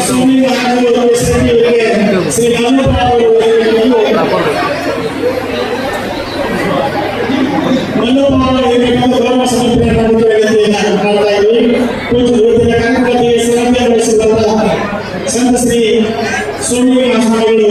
ಸ್ವಾಮಿ ಮಹಾರಾಜರು ಶ್ರೀ ಗೌರವ ಸಮರ್ಪಣೆ ಮಾಡ್ತಾ ಇದ್ದೀವಿ. ಸಂತ ಶ್ರೀ ಸ್ವಾಮಿ ಮಹಾರಾಜರು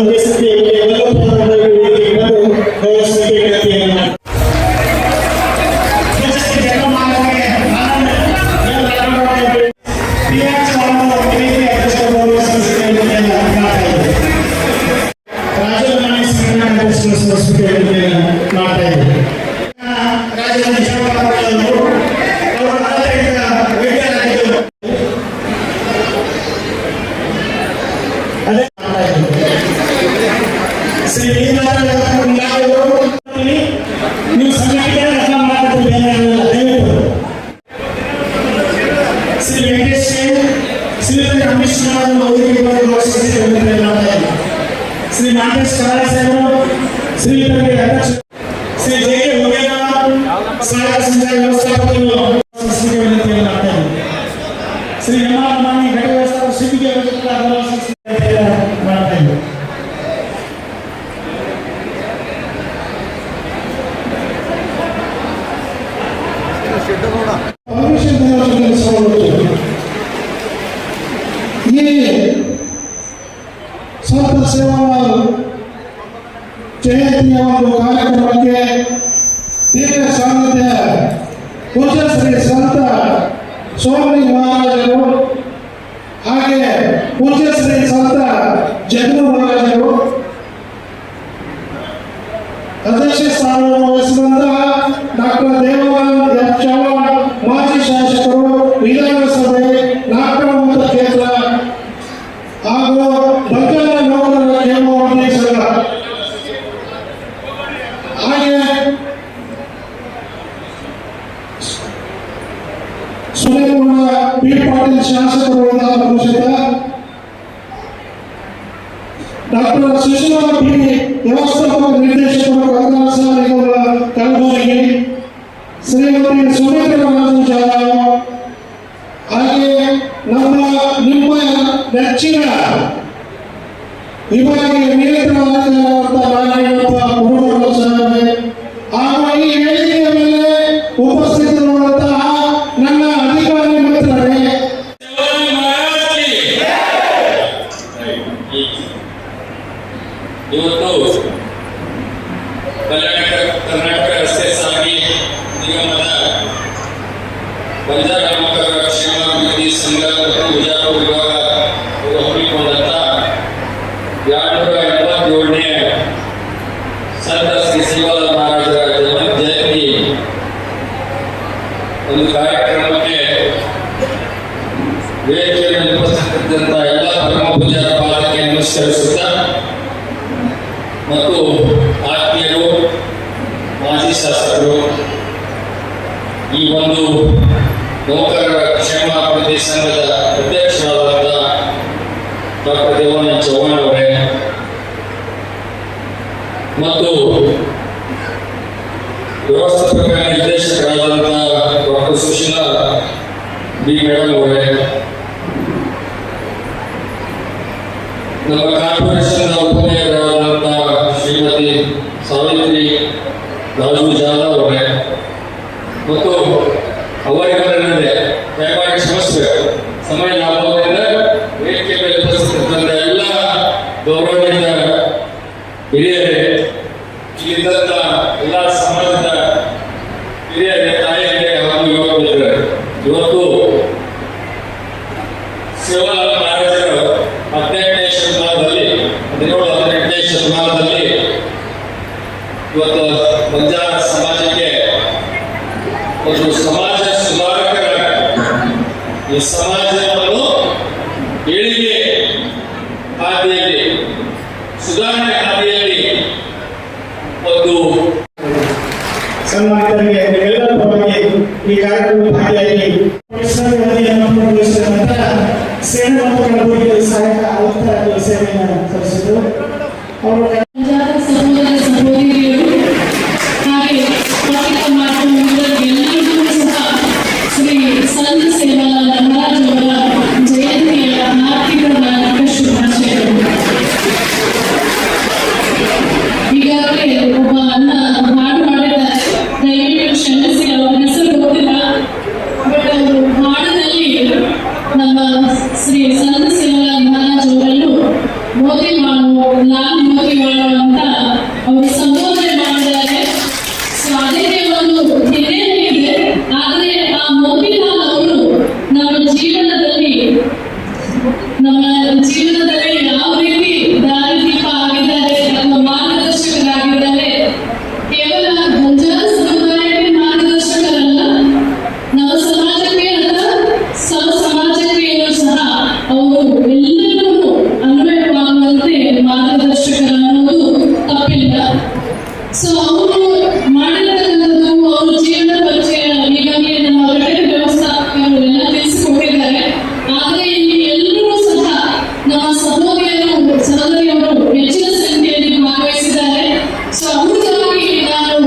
श्री नागेश कराळे साहेब श्री अध्यक्ष श्री जे होगेला सहायक संचालक व्यवस्थापकीय संस्थेचे विनंती करते श्री यमानी घटक व्यवस्थापक शिबिके संत सेवा जयंती कार्यक्रम के तीव्र सान्निध्य पूज्य श्री संत स्वामी महाराजರು ಹಾಗೆ पूज्य श्री संत जगू महाराजರು अध्यक्ष ಸ್ಥಾನವನ್ನು ವಹಿಸಿದಂತಹ ಡಾಕ್ಟರ್ ದೇವರಾಜ್ ಎಫ್ ಚೌಹಾಣ್ ಮಾಜಿ ಶಾಸಕರು ವಿಧಾನಸಭೆ ನಾಗಮಂಗಲ ಕ್ಷೇತ್ರ ಹಾಗೂ ಬಂಗಾಳ ನೌಕರರ ಕ್ಷೇಮವಾಣಿ ಸಂಘ ಹಾಗೆ ಸುರೇಗೌಡ ಪಿ ಪಾಟೀಲ್ ಶಾಸಕರು ವಿಧಾನ ಪರಿಷತ್ ಡಾಕ್ಟರ್ ಸುಶೀಲಾ ಪಿ ವ್ಯವಸ್ಥಾಪಕ ನಿರ್ದೇಶಕರು ಕನಕದಾಸ ನಿಗಮದ ಕಲಬುರಗಿ ಶ್ರೀಮತಿ ಸುಮಿತ್ರಾ ರಾಜು ಜಾಧವ್ ಹಾಗೆ ನಿಮ್ಮ ನೆಚ್ಚಿನ ವಿಭಾಗೀಯ ನಿಯಂತ್ರಣಾಧಿಕಾರಿಯಾದಂಥ ನಾರಾಯಣಪ್ಪ ಮುರುಘಾ ಸಾಹೇಬ್ ಹಾಗೂ ಈ ವೇದಿಕೆಯ ಮೇಲೆ ಉಪಸ್ಥಿತರಿರುವಂತಹ ನನ್ನ ಅಧಿಕಾರಿ ಮಿತ್ರರೇ, ಇವತ್ತು ಕರ್ನಾಟಕ ರಸ್ತೆ ಸಾರಿಗೆ ನಿಗಮದ ಬಂಜಾರ ನೌಕರರ ಕ್ಷೇಮಾಭಿವೃದ್ಧಿ ಸಂಘ ಮತ್ತು ವಿಜಯಪುರ ವಿಭಾಗ ಹಮ್ಮಿಕೊಂಡಂತ 287ನೇ ಸಂತ ಶ್ರೀ ಸೇವಾಲಾಲ್ ಮಹಾರಾಜರ ಜಯಂತಿ ಒಂದು ಕಾರ್ಯಕ್ರಮಕ್ಕೆ ವೇದಿಕೆಯಲ್ಲಿ ಉಪಸ್ಥಿತರಿದ್ದಂತಹ ಎಲ್ಲ ಪರಮ ಪೂಜ್ಯರ ಪಾದಕ್ಕೆ ನಮಸ್ಕರಿಸುತ್ತಾ ಮತ್ತು ಆತ್ಮೀಯರು ಮಾಜಿ ಶಾಸಕರು ಈ ಒಂದು ನೌಕರರ ಕ್ಷೇಮಾಭಿವೃದ್ಧಿ ಸಂಘದ ಅಧ್ಯಕ್ಷರಾದಂಥ ಡಾಕ್ಟರ್ ದೇವರಾಜ್ ಚೌಹಾಣ್ ಅವರೇ ಮತ್ತು ವ್ಯವಸ್ಥಾಪಕ ನಿರ್ದೇಶಕರಾದಂಥ ಡಾಕ್ಟರ್ ಸುಶೀಲಾ ಬಿ ಮೇಡಮ್ ಅವರೇ, ನಮ್ಮ ಕಾರ್ಪೊರೇಷನ್ ಉಪಮೇಯರಾದಂಥ ಶ್ರೀಮತಿ ಸಾವಿತ್ರಿ ರಾಜು ಜಾಧವ್ ಅವರೇ ಮತ್ತು ಅವರಿಗರನ್ನೇ ದಯಮಾಡಿ ಕ್ಷಮಿಸಬೇಕು. ಸಮಯ ಲಾಭದಿಂದ ವೇದಿಕೆ ಮೇಲೆ ಉಪಸ್ಥಿತರಿದ್ದಂಥ ಎಲ್ಲ ಗೌರವದಿಂದ ಹಿರಿಯರೇ, ಇಲ್ಲಿದ್ದಂಥ ಎಲ್ಲ ಸಮಾಜದ ಹಿರಿಯರೇ, ತಾಯಿಯರೇ ಹಾಗೂ ಯುವಕ ಮಿತ್ರರೇ, ಇವತ್ತು ಸೇವಾಲಾಲ್ ಮಹಾರಾಜರು 18ನೇ ಶತಮಾನದಲ್ಲಿ 17-18ನೇ ಶತಮಾನದಲ್ಲಿ ಇವತ್ತು ಬಂಜಾರ ಸಮಾಜಕ್ಕೆ ಒಂದು ಸಮಾಜ ಸುಧಾರಕರ ಈ ಸಮಾಜವನ್ನು ಏಳಿಗೆ ಹಾದಿಯಲ್ಲಿ ಸುಧಾರಣೆ ಹಾದಿಯಲ್ಲಿ ಒಂದು ಸನ್ಮಾನಿತರಿಗೆ ಎಲ್ಲರ ಪರವಾಗಿ ಈ ಕಾರ್ಯಕ್ರಮದ ಭಾಗಿಯಾಗಿ ಸೇನೆ ಮತ್ತು ಕಲಬುರಗಿ ಸಹಾಯಕ ಆಯುಕ್ತರಾಗಿ ಸೇವೆಯನ್ನು ಸಲ್ಲಿಸಿದರು. ಅವರು ಶ್ರೀ ಸಂತ ಸೇವಾಲಾಲ್ ಮಹಾರಾಜ್ ಅವರ ಜಯಂತಿಯ ಹಾರ್ದಿಕ संत सेवालाल महाराज ಅವರನ್ನು ಮೋದಿ ಮಾಡೋ ಲಾಲ್ ಮೋದಿ ಮಾಡೋ ಅಂತ ಅವರು ಸಂಬೋಧನೆ ಮಾಡಿದ್ದಾರೆ. ಸೊ ಅದಕ್ಕೆ ಒಂದು ಹಿರಿಮೆ ಇದೆ. ಆದರೆ ಆ ಮೋತಿಲಾಲ್ ಅವರು ನಮ್ಮ ಜೀವನದಲ್ಲಿ ಯಾವ ರೀತಿ ದಾರಿದೀಪ ಆಗಿದ್ದಾರೆ ಅಥವಾ ಮಾರ್ಗದರ್ಶಕರಾಗಿದ್ದಾರೆ. ಕೇವಲ ಬಂಜಾರ ಸಮುದಾಯಕ್ಕೆ ಮಾರ್ಗದರ್ಶಕರಲ್ಲ, ನಮ್ಮ ಸಮಾಜಕ್ಕೆ ಅಥವಾ ಸಮ ಸಮಾಜಕ್ಕೆ ಸಹ ಅವರು ಎಲ್ಲರಿಗೂ ಅನ್ವಯವಾಗುವಂತೆ ಮಾರ್ಗದರ್ಶಕರನ್ನೋದು ತಪ್ಪಿಲ್ಲ. ಸೊ ಅವರು ಮಾಡಿರ್ತಕ್ಕಂಥದ್ದು ಅವರು ಜೀವನ ಪರಿಚಯ ಈಗಾಗಲೇ ನಮ್ಮ ಘಟಕ ವ್ಯವಸ್ಥಾಪಕರು ಎಲ್ಲ ತಿಳಿಸಿಕೊಟ್ಟಿದ್ದಾರೆ. ಆದರೆ ಇಲ್ಲಿ ಎಲ್ಲರೂ ಸಹ ನಮ್ಮ ಸಹೋದರಿಯರು ಹೆಚ್ಚಿನ ಸಂಖ್ಯೆಯಲ್ಲಿ ಭಾಗವಹಿಸಿದ್ದಾರೆ. ಸೊ ಅವರಿಗಾಗಿ ನಾನು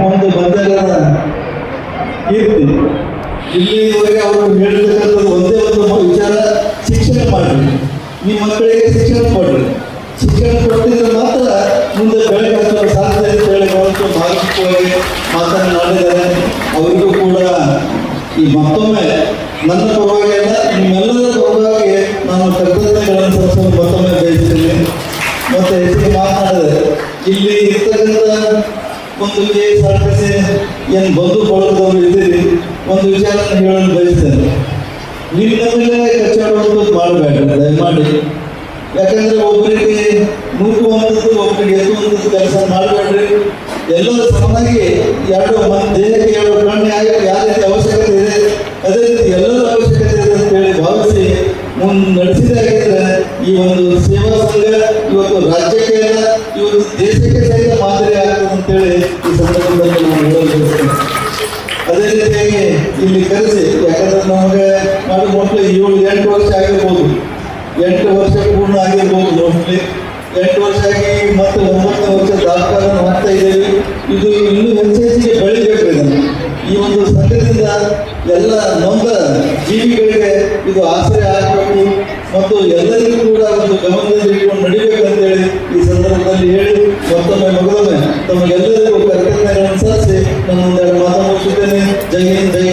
ಒಂದು ಬಂಜಾರದ ಕೀರ್ತಿ. ಇಲ್ಲಿವರೆಗೆ ಅವರು ಹೇಳಿರ್ತಕ್ಕಂಥದ್ದು ಒಂದೇ ಒಂದು ವಿಚಾರ, ಶಿಕ್ಷಣ ಮಾಡಿರಿ, ನಿಮ್ಮ ಮಕ್ಕಳಿಗೆ ಶಿಕ್ಷಣ ಕೊಡ್ರಿ. ಶಿಕ್ಷಣ ಕೊಟ್ಟಿದ್ರೆ ಮಾತ್ರ ಮುಂದೆ ಬೆಳಗಾಗುವ ಸಾಧ್ಯ ಅಂತ ಹೇಳಿ ಬಹಳಷ್ಟು ಮಾನಸಿಕವಾಗಿ ಮಾತನಾಡಿದ್ದಾರೆ. ಅವರಿಗೂ ಕೂಡ ಈ ಮತ್ತೊಮ್ಮೆ ನನ್ನ ಪರವಾಗಿ ಅಲ್ಲ, ನಿಮ್ಮೆಲ್ಲರ ಪರವಾಗಿ ನಾನು ಕೃತಜ್ಞತೆಗಳನ್ನು ಸಲ್ಲಿಸಲು ಮತ್ತೊಮ್ಮೆ ಬಯಸ್ತೀನಿ. ಮತ್ತು ಹೆಚ್ಚಿಗೆ ಮಾತನಾಡಿದೆ, ಇಲ್ಲಿ ಇರ್ತಕ್ಕಂಥ ಒಂದು KSRTC ಏನು ಬಂಧು ಬಳಗದವರು ಇದ್ದೀರಿ, ಒಂದು ವಿಚಾರವನ್ನು ಹೇಳಲು ಬಯಸ್ತೇನೆ. ನೀವು ನಮ್ಮೆಲ್ಲ ಕಚ್ಚಾಡುವಂಥದ್ದು ಮಾಡಬೇಡ್ರಿ ದಯಮಾಡಿ. ಯಾಕಂದ್ರೆ ಒಬ್ಬರಿಗೆ ನೂಕುವಂಥದ್ದು ಒಬ್ಬರಿಗೆ ಎತ್ತುವಂಥದ್ದು ಕೆಲಸ ಮಾಡಬೇಡ್ರಿ. ಎಲ್ಲರೂ ಸಮನಾಗಿ ಎರಡು ದೇಹಕ್ಕೆ ಎರಡು ಕಣ್ಣು ಯಾವ ರೀತಿ ಅವಶ್ಯಕತೆ ಇದೆ ಅದೇ ರೀತಿ ಎಲ್ಲರ ಅವಶ್ಯಕತೆ ಇದೆ ಅಂತ ಹೇಳಿ ಭಾವಿಸಿ ಮುಂದೆ ನಡೆಸಿದಾಗಿದ್ರೆ ಈ ಒಂದು ಸೇವಾ ಸಂಘ ಇವತ್ತು ರಾಜ್ಯಕ್ಕೆ ಅಲ್ಲ, ಇವತ್ತು ದೇಶಕ್ಕೆ ಸಹಿತ ಮಾದರಿ ಆಗ್ತದೆ ಅಂತೇಳಿ ಈ ಸಂದರ್ಭದಲ್ಲಿ ನಾವು ಹೇಳಲು. ಅದೇ ರೀತಿಯಾಗಿ ಇಲ್ಲಿ ಕರೆಸಿ, ಯಾಕಂದ್ರೆ ನಮಗೆ ನಾವು ಮೋಸ್ಟ್ಲಿ 7-8 ವರ್ಷ ಆಗಿರ್ಬೋದು, 8 ವರ್ಷ ಪೂರ್ಣ ಆಗಿರ್ಬೋದು. ಮೋಸ್ಟ್ಲಿ 8 ವರ್ಷ ಆಗಿ ಮತ್ತೆ 9ನೇ ವರ್ಷ ದಾಖಲಾತಿ ಮಾಡ್ತಾ ಇದ್ದೇವೆ. ಇದು ಇನ್ನೂ ಹೆಚ್ಚೆಚ್ಚಿಗೆ ಬೆಳಿಬೇಕು. ಇದನ್ನು ಈ ಒಂದು ಸಂಘದಿಂದ ಎಲ್ಲ ನೊಂದ ಜೀವಿಗಳಿಗೆ ಇದು ಆಶ್ರಯ ಆಗಬೇಕು ಮತ್ತು ಎಲ್ಲರಿಗೂ ಕೂಡ ಒಂದು ಗಮನ ಅಂತೇಳಿ ಹೇಳಿ ಮತ್ತೊಮ್ಮೆ ಮಗದೊಮ್ಮೆ ತಮಗೆಲ್ಲರಿಗೂ ಕೃತಜ್ಞತೆಗಳನ್ನು ಸಲ್ಲಿಸಿ ನಾನು ಒಂದೆರಡು ಮಾತು ಮುಗಿಸುತ್ತೇನೆ. ಜೈ ಹಿಂದ್, ಜೈ